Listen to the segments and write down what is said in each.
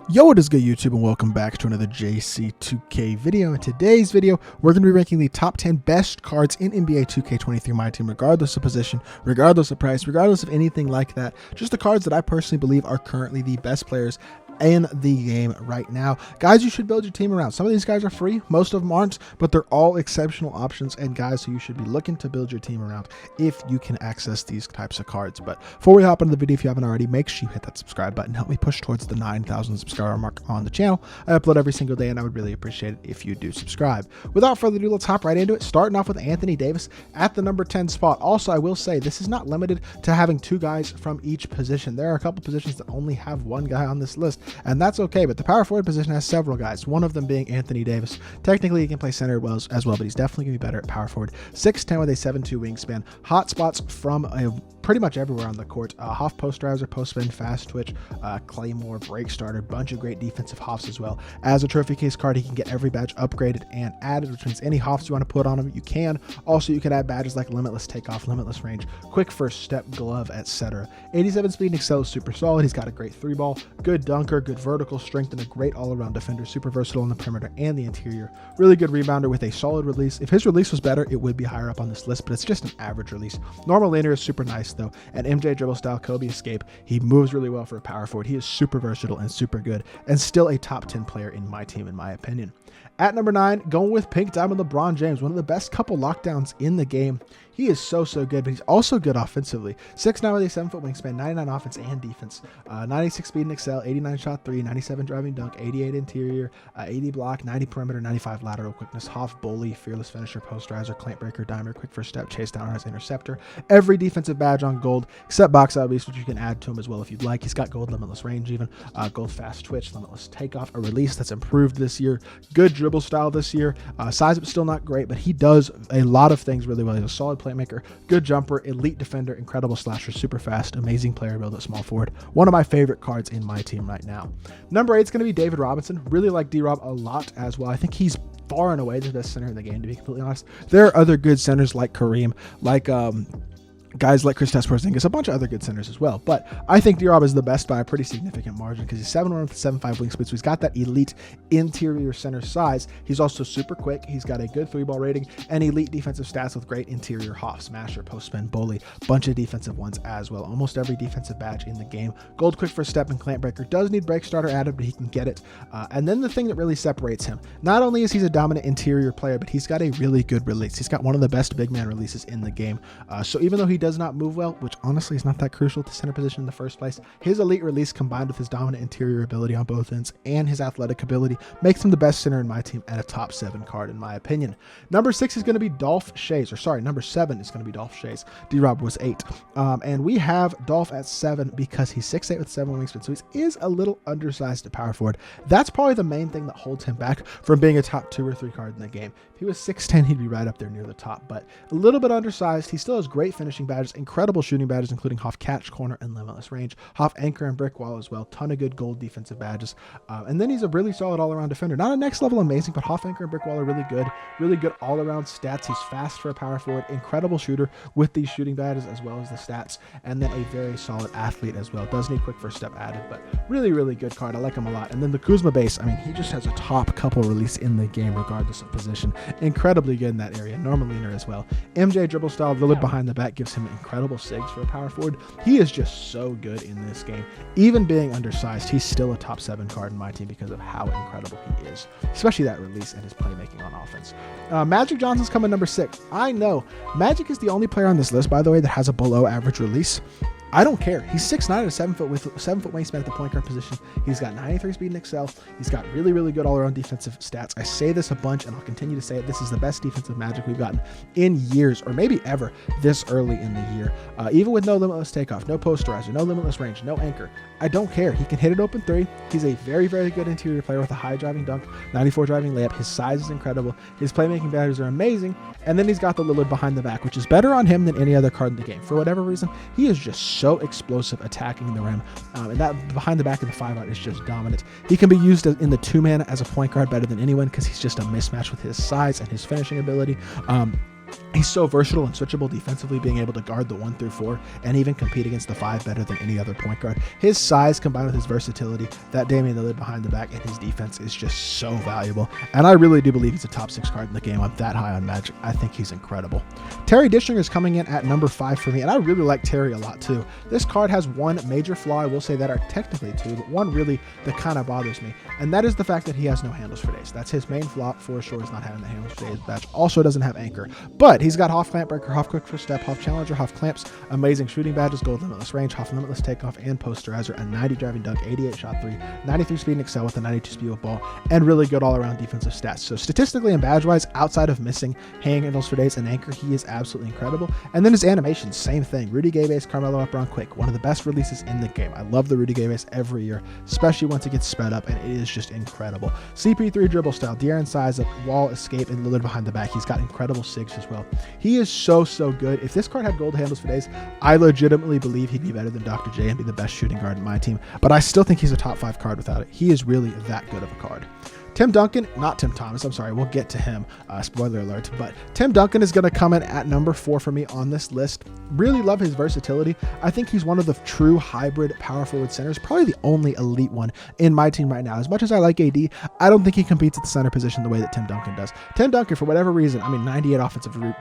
Yo, what is good, YouTube, and welcome back to another JC2K video. In today's video, we're going to be ranking the top 10 best cards in NBA 2K23 MyTEAM, regardless of position, regardless of price, regardless of anything like that. Just the cards that I personally believe are currently the best players in the game right now. Guys, you should build your team around. Some of these guys are free, most of them aren't, but they're all exceptional options and guys who you should be looking to build your team around if you can access these types of cards. But before we hop into the video, if you haven't already, make sure you hit that subscribe button. Help me push towards the 9,000 subscriber mark on the channel. I upload every single day and I would really appreciate it if you do subscribe. Without further ado, let's hop right into it, starting off with Anthony Davis at the number 10 spot. Also, I will say this is not limited to having two guys from each position. There are a couple positions that only have one guy on this list, and that's okay. But the power forward position has several guys, one of them being Anthony Davis. Technically, he can play center as well, but he's definitely going to be better at power forward. 6'10" with a 7'2" wingspan. Hot spots from pretty much everywhere on the court. Hoff posterizer, post spin, fast twitch, Claymore, break starter, bunch of great defensive Hoffs as well. As a trophy case card, he can get every badge upgraded and added, which means any Hoffs you want to put on him, you can. Also, you can add badges like limitless takeoff, limitless range, quick first step, glove, etc. 87 speed and excel is super solid. He's got a great 3-ball, good dunker, good vertical strength, and a great all-around defender. Super versatile in the perimeter and the interior. Really good rebounder with a solid release. If his release was better, it would be higher up on this list, but it's just an average release. Normal laner is super nice though, and MJ dribble style, Kobe escape. He moves really well for a power forward. He is super versatile and super good, and still a top 10 player in my team, in my opinion. At number 9, going with Pink Diamond LeBron James, one of the best couple lockdowns in the game. He is so good, but he's also good offensively. 6'9" with a 7-foot wingspan, 99 offense and defense, 96 speed and excel, 89 shot 3, 97 driving dunk, 88 interior, 80 block, 90 perimeter, 95 lateral quickness, Hoff, bully, fearless finisher, posterizer, clamp breaker, dimer, quick first step, chase down as interceptor. Every defensive badge on gold, except box out beast, which you can add to him as well if you'd like. He's got gold limitless range even, gold fast twitch, limitless takeoff, a release that's improved this year, good dribble style this year, size up still not great, but he does a lot of things really well. He's a solid playmaker, good jumper, elite defender, incredible slasher, super fast, amazing player build at small forward. One of my favorite cards in my team right now. Number 8 is going to be David Robinson. Really like D-Rob a lot as well. I think he's far and away the best center in the game, to be completely honest. There are other good centers like Kareem, like guys like Kristaps Porzingis, a bunch of other good centers as well. But I think D-Rob is the best by a pretty significant margin because he's 7'1" with 7'5" wingspan, so he's got that elite interior center size. He's also super quick. He's got a good 3-ball rating and elite defensive stats with great interior Hoff, smasher, post spin, bully, bunch of defensive ones as well. Almost every defensive badge in the game. Gold quick first step and clamp breaker. Does need break starter added, but he can get it. And then the thing that really separates him, not only is he a dominant interior player, but he's got a really good release. He's got one of the best big man releases in the game. So even though he does not move well, which honestly is not that crucial to center position in the first place, his elite release combined with his dominant interior ability on both ends and his athletic ability makes him the best center in my team and a top 7 card in my opinion. Number 6 is going to be Dolph Shays, or sorry, number 7 is going to be Dolph Shays. D-Rob was 8. And we have Dolph at 7 because he's 6'8" with 7 wingspan, so he is a little undersized at power forward. That's probably the main thing that holds him back from being a top 2 or 3 card in the game. If he was 6'10", he'd be right up there near the top, but a little bit undersized. He still has great finishing badges, incredible shooting badges, including Hoff catch, corner, and limitless range. Hoff anchor and brick wall as well. Ton of good gold defensive badges. And then he's a really solid all-around defender. Not a next level amazing, but Hoff anchor and brick wall are really good all-around stats. He's fast for a power forward, incredible shooter with these shooting badges as well as the stats, and then a very solid athlete as well. Does need quick first step added, but really good card. I like him a lot. And then the Kuzma base, I mean, he just has a top couple release in the game regardless of position. Incredibly good in that area. Normal leaner as well. MJ dribble style, Lillard behind the back gives him incredible sigs for a power forward. He is just so good in this game. Even being undersized, he's still a top 7 card in my team because of how incredible he is, especially that release and his playmaking on offense. Magic Johnson's coming number 6. I know Magic is the only player on this list, by the way, that has a below average release. I don't care. He's 6'9" at a 7-foot with 7-foot wingspan at the point guard position. He's got 93 speed and excel. He's got really good all-around defensive stats. I say this a bunch, and I'll continue to say it. This is the best defensive Magic we've gotten in years, or maybe ever, this early in the year. Even with no limitless takeoff, no posterizer, no limitless range, no anchor. I don't care. He can hit it open 3. He's a very good interior player with a high driving dunk, 94 driving layup. His size is incredible. His playmaking badges are amazing. And then he's got the Lillard behind the back, which is better on him than any other card in the game. For whatever reason, he is just so explosive attacking the rim. And that behind the back of the 5-out is just dominant. He can be used in the 2-man as a point guard better than anyone because he's just a mismatch with his size and his finishing ability. He's so versatile and switchable defensively, being able to guard the 1 through 4 and even compete against the 5 better than any other point guard. His size combined with his versatility, that Damian Lillard behind the back, and his defense is just so valuable. And I really do believe he's a top 6 card in the game. I'm that high on Magic. I think he's incredible. Terry Dischinger is coming in at number 5 for me, and I really like Terry a lot too. This card has one major flaw, I will say that are technically 2, but one really that kind of bothers me, and that is the fact that he has no handles for days. That's his main flaw for sure, is not having the handles for days badge. Also doesn't have anchor, but he's got Hoff Clamp Breaker, Hoff Quick First Step, Hoff Challenger, Hoff Clamps, amazing shooting badges, Gold Limitless Range, Hoff Limitless Takeoff, and Posterizer, a 90 driving dunk, 88 shot 3, 93 speed and excel with a 92 speed with ball, and really good all-around defensive stats. So statistically and badge-wise, outside of missing handles for days and anchor, he is absolutely incredible. And then his animations, same thing. Rudy Gay base, Carmelo up on quick, one of the best releases in the game. I love the Rudy Gay base every year, especially once it gets sped up, and it is just incredible. CP3 dribble style, De'Aaron size up, wall escape, and Lillard behind the back. He's got incredible sigs as well. He is so good. If this card had gold handles for days, I legitimately believe he'd be better than Dr. J and be the best shooting guard in my team, but I still think he's a top 5 card without it. He is really that good of a card. Tim Duncan, not Tim Thomas, I'm sorry, we'll get to him, spoiler alert, but Tim Duncan is going to come in at number 4 for me on this list. Really love his versatility. I think he's one of the true hybrid power forward centers, probably the only elite one in my team right now. As much as I like AD, I don't think he competes at the center position the way that Tim Duncan does. Tim Duncan, for whatever reason, 98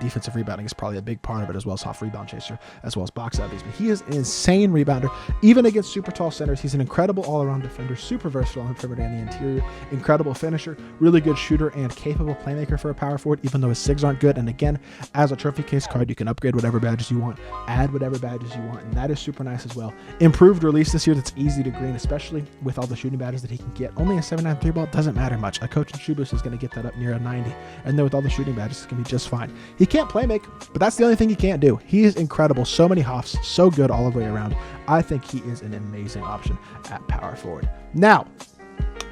defensive rebounding is probably a big part of it, as well as soft rebound chaser, as well as box out but he is an insane rebounder. Even against super tall centers, he's an incredible all-around defender, super versatile on the perimeter and the interior, incredible finisher, really good shooter, and capable playmaker for a power forward, even though his SIGs aren't good. And again, as a trophy case card, you can upgrade whatever badges you want, add whatever badges you want, and that is super nice as well. Improved release this year that's easy to green, especially with all the shooting badges that he can get. Only a 7.9 3-ball doesn't matter much. A coach in shoe boost is going to get that up near a 90, and then with all the shooting badges, it's going to be just fine. He can't play make, but that's the only thing he can't do. He is incredible. So many hoffs, so good all the way around. I think he is an amazing option at power forward. Now,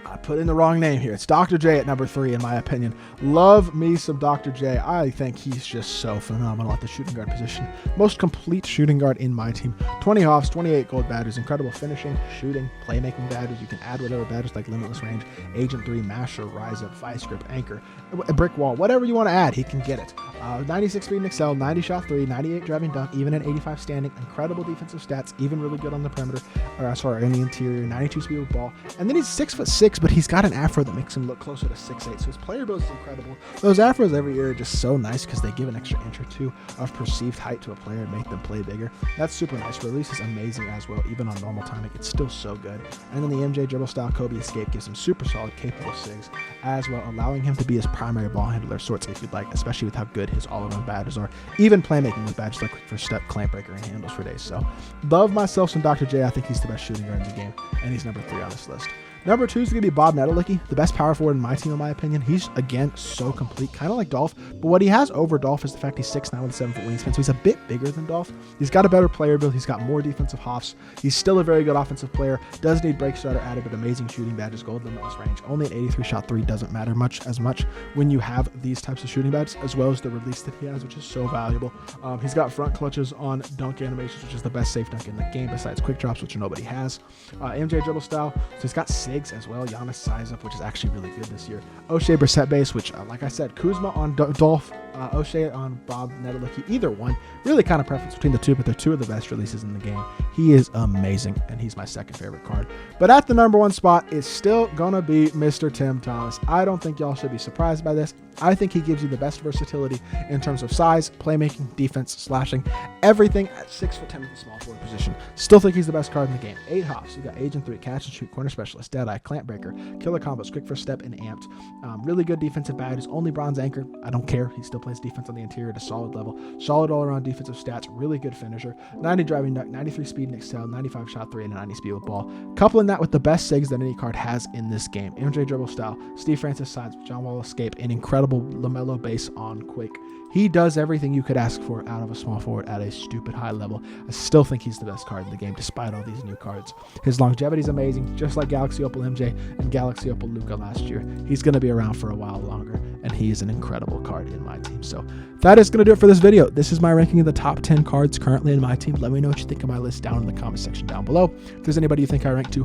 I put in the wrong name here. It's Dr. J at number 3, in my opinion. Love me some Dr. J. I think he's just so phenomenal at the shooting guard position. Most complete shooting guard in my team. 20 hoffs, 28 gold badges, incredible finishing, shooting, playmaking badges. You can add whatever badges like Limitless Range, Agent 3, Masher, Rise Up, Vice Grip, Anchor, Brick Wall, whatever you want to add, he can get it. 96 speed and excel, 90 shot 3, 98 driving dunk, even an 85 standing, incredible defensive stats, even really good on the perimeter, in the interior, 92 speed with ball. And then he's 6'6", but he's got an afro that makes him look closer to 6'8", so his player build is incredible. Those afros every year are just so nice because they give an extra inch or 2 of perceived height to a player and make them play bigger. That's super nice. Release is amazing as well, even on normal timing. It's still so good. And then the MJ dribble style Kobe escape gives him super solid, capable SIGs as well, allowing him to be his primary ball handler of sorts if you'd like, especially with how good his all-around badges are. Even playmaking with badges like Quick First Step, Clamp Breaker, and handles for days. So love myself some Dr. J. I think he's the best shooting guard in the game, and he's number 3 on this list. Number 2 is going to be Bob Nedelicki, the best power forward in my team, in my opinion. He's, again, so complete, kind of like Dolph, but what he has over Dolph is the fact he's 6'9" with a 7-foot wingspan, so he's a bit bigger than Dolph. He's got a better player build. He's got more defensive hoffs. He's still a very good offensive player. Does need break starter added, but amazing shooting badges, gold limitless range. Only an 83 shot 3 doesn't matter as much when you have these types of shooting badges, as well as the release that he has, which is so valuable. He's got front clutches on dunk animations, which is the best safe dunk in the game, besides quick drops, which nobody has. MJ dribble style, so he's got SIGs as well. Giannis size up, which is actually really good this year. O'Shea Brissett base, which like I said, Kuzma on Dolph, O'Shea on Bob Nedelicki, either one. Really kind of preference between the two, but they're 2 of the best releases in the game. He is amazing, and he's my second favorite card. But at the number 1 spot is still gonna be Mr. Tim Thomas. I don't think y'all should be surprised by this. I think he gives you the best versatility in terms of size, playmaking, defense, slashing, everything at 6'10" at the small forward position. Still think he's the best card in the game. 8 hoffs. You got Agent 3, catch and shoot, corner specialist, Deadeye, Clamp Breaker, killer combos, quick first step, and amped. Really good defensive badges. Only bronze anchor. I don't care. He still plays defense on the interior at a solid level. Solid all-around defensive stats. Really good finisher. 90 driving dunk, 93 speed and excel, 95 shot 3, and a 90 speed with ball. Coupling that with the best SIGs that any card has in this game. MJ dribble style, Steve Francis sides, John Wall escape, and incredible LaMelo base on quick. He does everything you could ask for out of a small forward at a stupid high level. I still think he's the best card in the game despite all these new cards. His longevity is amazing, just like Galaxy Opal MJ and Galaxy Opal Luka last year. He's going to be around for a while longer, and he is an incredible card in my team. So that is going to do it for this video. This is my ranking of the top 10 cards currently in my team. Let me know what you think of my list down in the comment section down below. If there's anybody you think I ranked too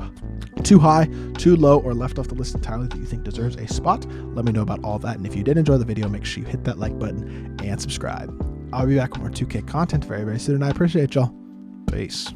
high, too low, or left off the list entirely that you think deserves a spot, let me know about all that. And if you did enjoy the video, make sure you hit that like button and subscribe. I'll be back with more 2K content very, very soon, and I appreciate y'all. Peace.